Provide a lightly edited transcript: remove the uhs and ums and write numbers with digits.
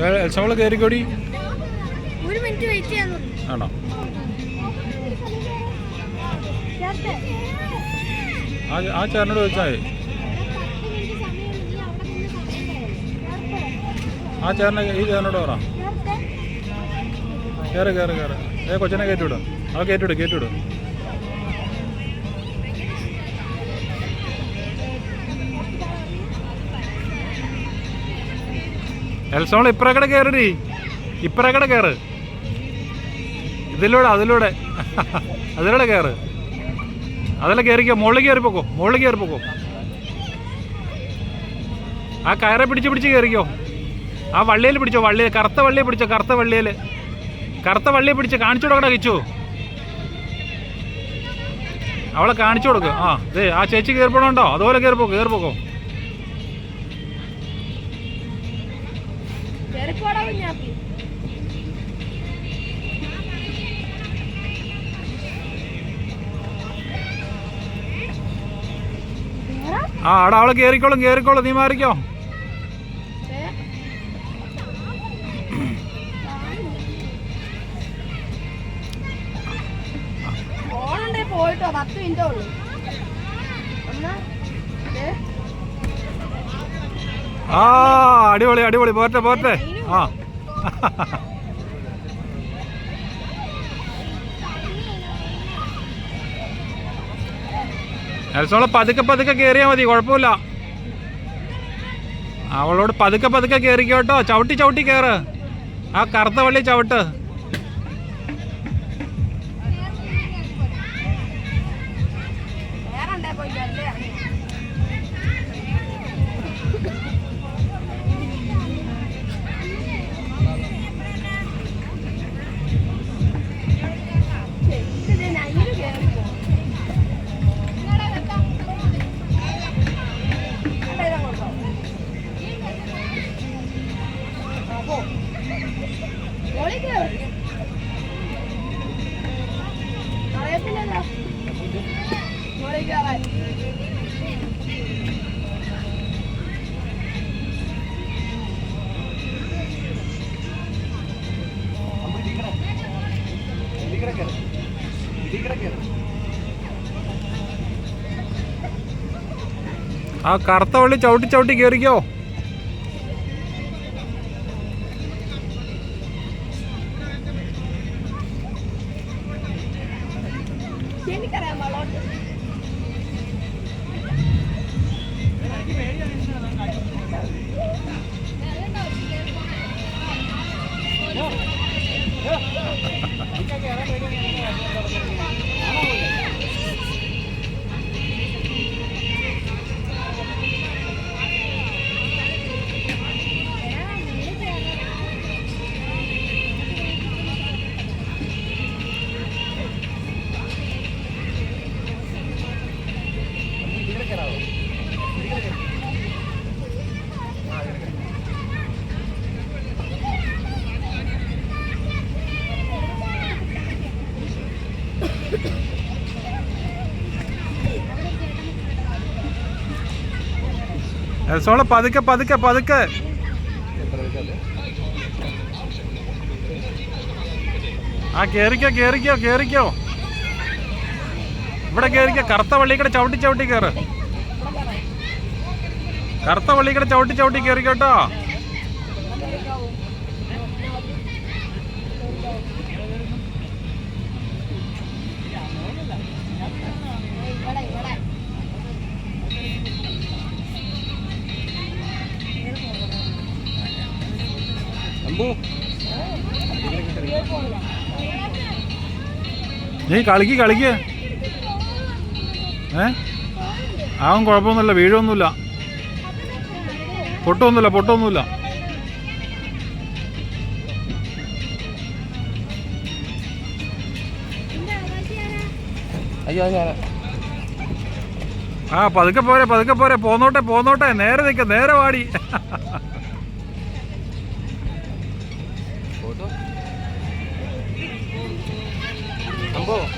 എൽസമോള് കയറിക്കോടി. ഒരു minute wait ചെയ്യാൻ. ആണോ? ആ ചേട്ടനോട് ചോദിച്ചാൽ മതി. ആ ചേട്ടനെ ഈ ചേട്ടനോട് പറ. കയറ് കയറ് കയറ്. കൊച്ചിനെ കയറ്റിവിടും. ആ കയറ്റിവിടും. എൽസോൾ ഇപ്പറക്കടെ കയറി. ഇപ്പറക്കടെ കയറ്. അതിലൂടെ കയറ്. അതെല്ലാം കയറിക്കോ. മുകളിൽ കയറിപ്പോക്കോ. ആ കയറെ പിടിച്ച് കയറിക്കോ. ആ വള്ളിയിൽ പിടിച്ചോ. കറുത്ത വള്ളിയെ പിടിച്ചോ. കറുത്ത വള്ളിയെ പിടിച്ച് കാണിച്ചു കൊടുക്കടാ കിച്ചു. അവളെ കാണിച്ചു കൊടുക്ക്. ആ ചേച്ചി കയറിപ്പോണുണ്ടോ? അതുപോലെ കയറിപ്പോക്കോ. അവിടെ അവളെ കേറിക്കോളും. നീ മാറിക്കോ. പോയിട്ടോ 10 മിനിറ്റേ ഉള്ളൂ. അടിപൊളി. പോട്ടെ. എൽസോളെ പതുക്കെ കയറിയാൽ മതി. കുഴപ്പമില്ല. അവളോട് പതുക്കെ കയറിക്കോട്ടോ. ചവിട്ടി കയറ്. ആ കറുത്ത വള്ളി ചവിട്ട്. ആ കറുത്ത വള്ളി ചവിട്ടി കയറിക്കോ. എൽസോളെ പതുക്കെ. ആ കേറിക്കോ. ഇവിടെ കേറിക്കോ. കറുത്ത വള്ളിക്കടെ ചവിട്ടി കയറ്. കറുത്ത വള്ളിക്കടെ ചവിട്ടി കയറിക്കോട്ടോ. നീ കളിക്ക്. അവൻ കുഴപ്പമൊന്നുമില്ല. വീഴൊന്നുമില്ല. പൊട്ടൊന്നുമില്ല. ആ പതുക്കെ പോരെ. പോന്നോട്ടെ. നേരെ വാടി. സംഭവം